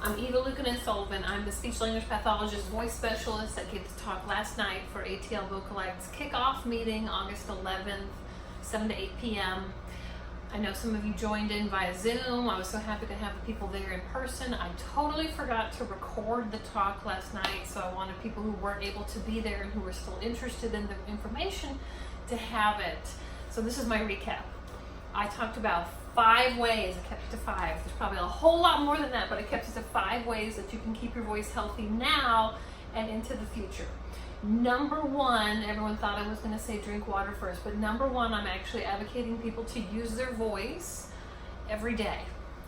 I'm Eva Lukkonen Sullivan. I'm the speech language pathologist voice specialist that gave the talk last night for ATL Vocalites kickoff meeting August 11th, 7 to 8 p.m. I know some of you joined in via Zoom. I was so happy to have the people there in person. I totally forgot to record the talk last night, so I wanted people who weren't able to be there and who were still interested in the information to have it. So this is my recap. I talked about 5 ways. I kept it to 5. There's probably a whole lot more than that, but I kept it to 5 ways that you can keep your voice healthy now and into the future. Number 1, everyone thought I was going to say drink water first, but number 1, I'm actually advocating people to use their voice every day.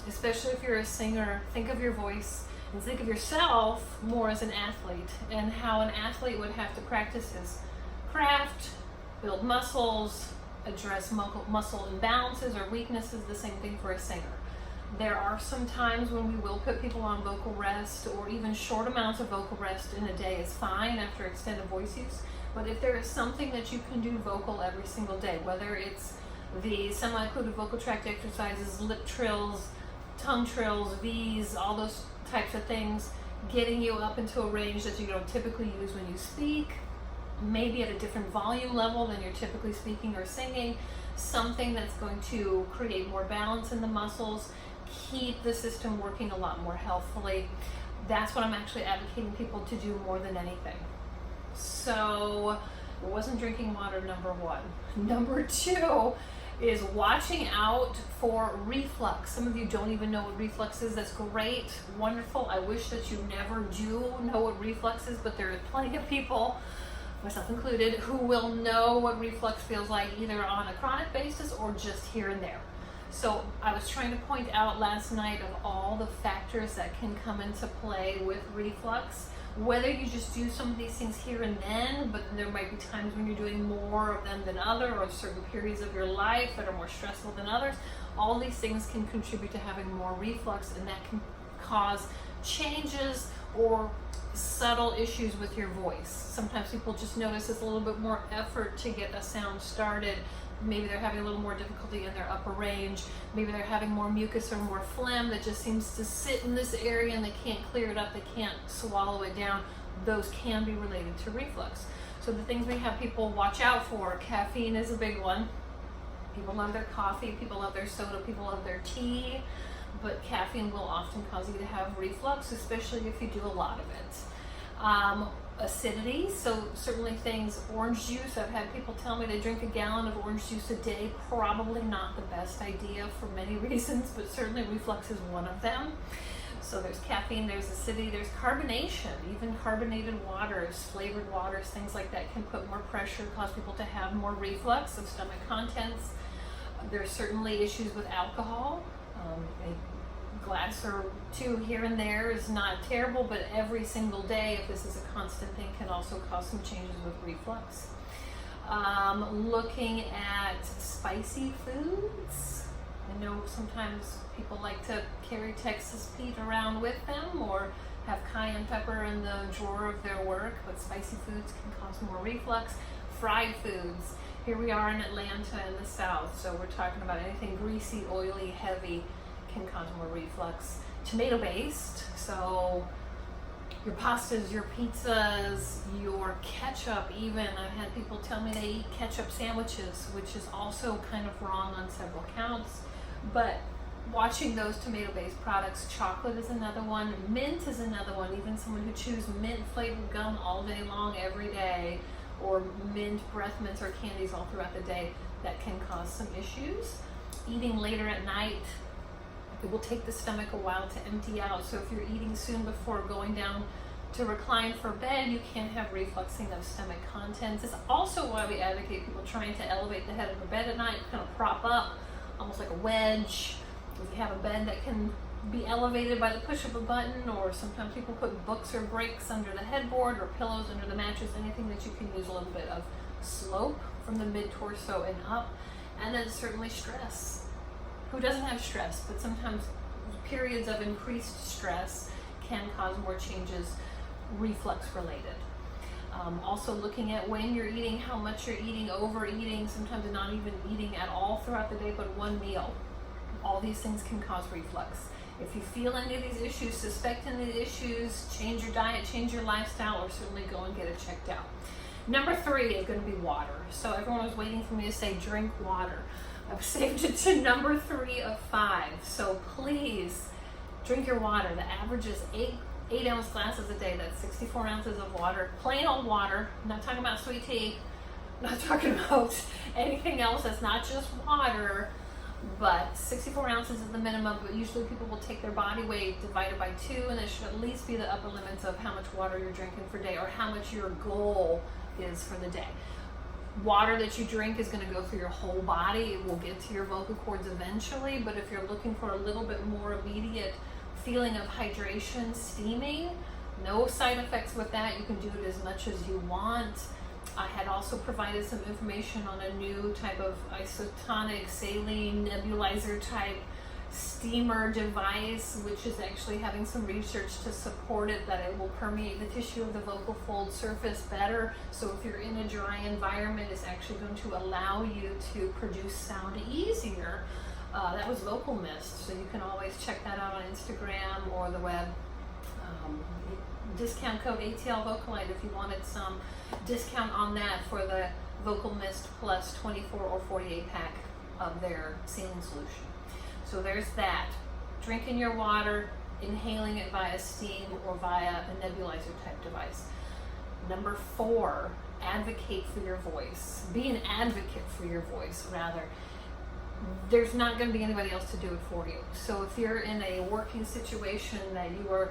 Especially if you're a singer, think of your voice and think of yourself more as an athlete and how an athlete would have to practice his craft, build muscles, address muscle imbalances or weaknesses. The same thing for a singer. There are some times when we will put people on vocal rest, or even short amounts of vocal rest in a day is fine after extended voice use. But if there is something that you can do vocal every single day, whether it's the semi-occluded vocal tract exercises, lip trills, tongue trills, V's, all those types of things, getting you up into a range that you don't typically use when you speak, maybe at a different volume level than you're typically speaking or singing, something that's going to create more balance in the muscles, keep the system working a lot more healthfully. That's what I'm actually advocating people to do more than anything. So it wasn't drinking water, number 1. Number 2 is watching out for reflux. Some of you don't even know what reflux is. That's great, wonderful. I wish that you never do know what reflux is, but there are plenty of people, myself included, who will know what reflux feels like either on a chronic basis or just here and there. So I was trying to point out last night of all the factors that can come into play with reflux, whether you just do some of these things here and then, but there might be times when you're doing more of them than other, or certain periods of your life that are more stressful than others. All these things can contribute to having more reflux, and that can cause changes or subtle issues with your voice. Sometimes people just notice it's a little bit more effort to get a sound started. Maybe they're having a little more difficulty in their upper range. Maybe they're having more mucus or more phlegm that just seems to sit in this area and they can't clear it up, they can't swallow it down. Those can be related to reflux. So the things we have people watch out for, caffeine is a big one. People love their coffee, people love their soda, people love their tea, but caffeine will often cause you to have reflux, especially if you do a lot of it. Acidity, so certainly things, orange juice, I've had people tell me they drink a gallon of orange juice a day. Probably not the best idea for many reasons, but certainly reflux is one of them. So there's caffeine, there's acidity, there's carbonation. Even carbonated waters, flavored waters, things like that can put more pressure, cause people to have more reflux of stomach contents. There's certainly issues with alcohol. A glass or 2 here and there is not terrible, but every single day, if this is a constant thing, can also cause some changes with reflux. Looking at spicy foods. I know sometimes people like to carry Texas Pete around with them or have cayenne pepper in the drawer of their work, but spicy foods can cause more reflux. Fried foods. Here we are in Atlanta in the South, so we're talking about anything greasy, oily, heavy can cause more reflux. Tomato based, so your pastas, your pizzas, your ketchup even. I've had people tell me they eat ketchup sandwiches, which is also kind of wrong on several counts. But watching those tomato based products, chocolate is another one, mint is another one. Even someone who chews mint flavored gum all day long every day, or mint breath mints or candies all throughout the day, that can cause some issues. Eating later at night, it will take the stomach a while to empty out. So if you're eating soon before going down to recline for bed, you can't have refluxing of stomach contents. It's also why we advocate people trying to elevate the head of the bed at night, kind of prop up, almost like a wedge. If you have a bed that can be elevated by the push of a button, or sometimes people put books or breaks under the headboard or pillows under the mattress, anything that you can use a little bit of slope from the mid-torso and up. And then certainly stress. Who doesn't have stress? But sometimes periods of increased stress can cause more changes reflux related. Also looking at when you're eating, how much you're eating, overeating, sometimes not even eating at all throughout the day, but one meal. all these things can cause reflux. If you feel any of these issues, suspect any of the issues, change your diet, change your lifestyle, or certainly go and get it checked out. Number 3 is going to be water. So everyone was waiting for me to say drink water. I've saved it to number 3 of 5. So please drink your water. The average is 8-ounce glasses a day. That's 64 ounces of water. Plain old water. I'm not talking about sweet tea. I'm not talking about anything else that's not just water. But 64 ounces is the minimum, but usually people will take their body weight divided by 2, and it should at least be the upper limits of how much water you're drinking per day, or how much your goal is for the day. Water that you drink is going to go through your whole body. It will get to your vocal cords eventually, but if you're looking for a little bit more immediate feeling of hydration, steaming, no side effects with that. You can do it as much as you want. I had also provided some information on a new type of isotonic saline nebulizer type steamer device, which is actually having some research to support it, that it will permeate the tissue of the vocal fold surface better. So if you're in a dry environment, it's actually going to allow you to produce sound easier. That was Vocal Mist, so you can always check that out on Instagram or the web. Discount code ATL Vocalite if you wanted some discount on that for the Vocal Mist plus 24 or 48 pack of their saline solution. So there's that. Drinking your water, inhaling it via steam or via a nebulizer type device. Number 4, advocate for your voice. Be an advocate for your voice, rather. There's not going to be anybody else to do it for you. So if you're in a working situation that you are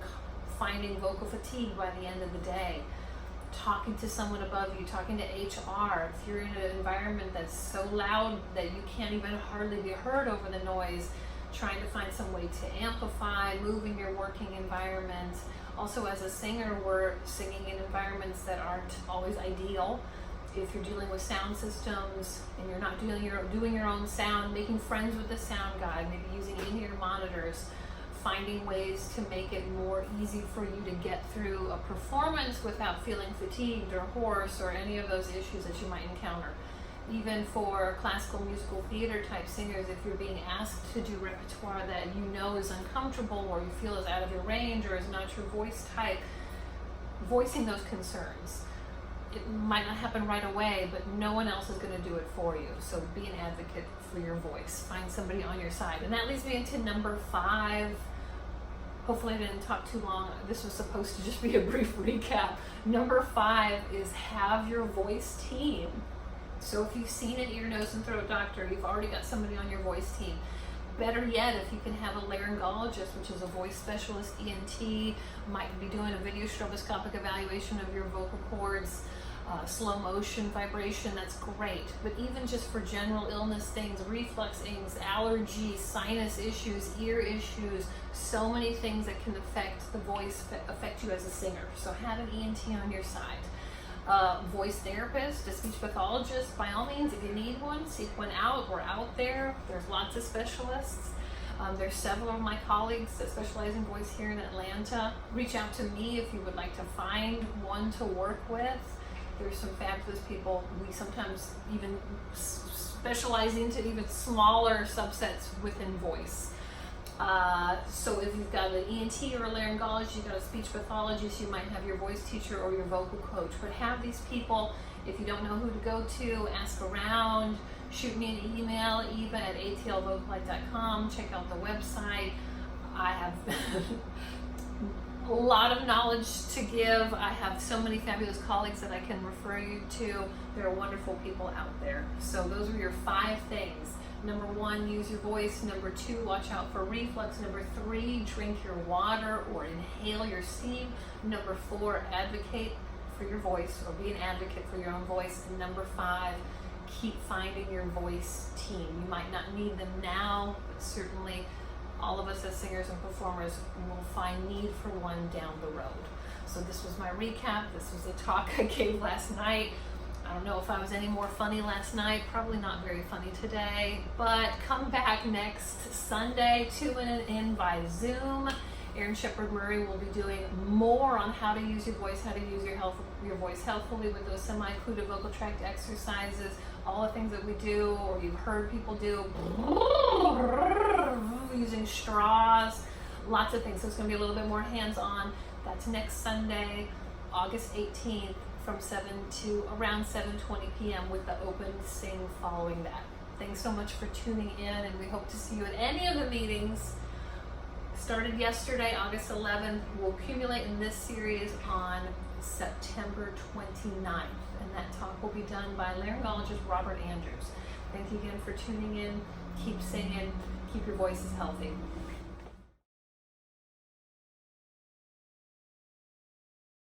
finding vocal fatigue by the end of the day, talking to someone above you, talking to HR, if you're in an environment that's so loud that you can't even hardly be heard over the noise, trying to find some way to amplify, moving your working environment. Also, as a singer, we're singing in environments that aren't always ideal. If you're dealing with sound systems and you're not doing your own sound, making friends with the sound guy, maybe using in-ear monitors, finding ways to make it more easy for you to get through a performance without feeling fatigued or hoarse or any of those issues that you might encounter. Even for classical musical theater type singers, if you're being asked to do repertoire that you know is uncomfortable or you feel is out of your range or is not your voice type, voicing those concerns. It might not happen right away, but no one else is going to do it for you. So be an advocate for your voice. Find somebody on your side. And that leads me into number 5. Hopefully I didn't talk too long. This was supposed to just be a brief recap. Number 5 is have your voice team. So if you've seen an ear, nose, and throat doctor, you've already got somebody on your voice team. Better yet, if you can have a laryngologist, which is a voice specialist, ENT, might be doing a video stroboscopic evaluation of your vocal cords, slow motion vibration, that's great. But even just for general illness things, reflux things, allergies, sinus issues, ear issues, so many things that can affect the voice, affect you as a singer. So have an ENT on your side. Voice therapist, a speech pathologist, by all means, if you need one, seek one out. We're out there. There's lots of specialists. There's several of my colleagues that specialize in voice here in Atlanta. Reach out to me if you would like to find one to work with. There's some fabulous people. We sometimes even specialize into even smaller subsets within voice. So if you've got an ENT or a laryngologist, you've got a speech pathologist, you might have your voice teacher or your vocal coach. But have these people, if you don't know who to go to, ask around, shoot me an email, eva@atlvocalite.com, check out the website. I have a lot of knowledge to give. I have so many fabulous colleagues that I can refer you to. There are wonderful people out there. So those are your 5 things. Number 1, use your voice. Number 2, watch out for reflux. Number 3, drink your water or inhale your steam. Number 4, advocate for your voice or be an advocate for your own voice. And number 5, keep finding your voice team. You might not need them now, but certainly all of us as singers and performers will find need for one down the road. So this was my recap. This was a talk I gave last night. I don't know if I was any more funny last night, probably not very funny today, but come back next Sunday, tune in by Zoom. Erin Shepherd Murray will be doing more on how to use your voice, how to use your voice healthfully with those semi-occluded vocal tract exercises, all the things that we do or you've heard people do. using straws, lots of things. So it's going to be a little bit more hands-on. That's next Sunday, August 18th from 7 to around 7:20 p.m. with the open sing following that. Thanks so much for tuning in, and we hope to see you at any of the meetings. Started yesterday, August 11th. We'll accumulate in this series on September 29th, and that talk will be done by laryngologist Robert Andrews. Thank you again for tuning in. Keep singing. Keep your voices healthy.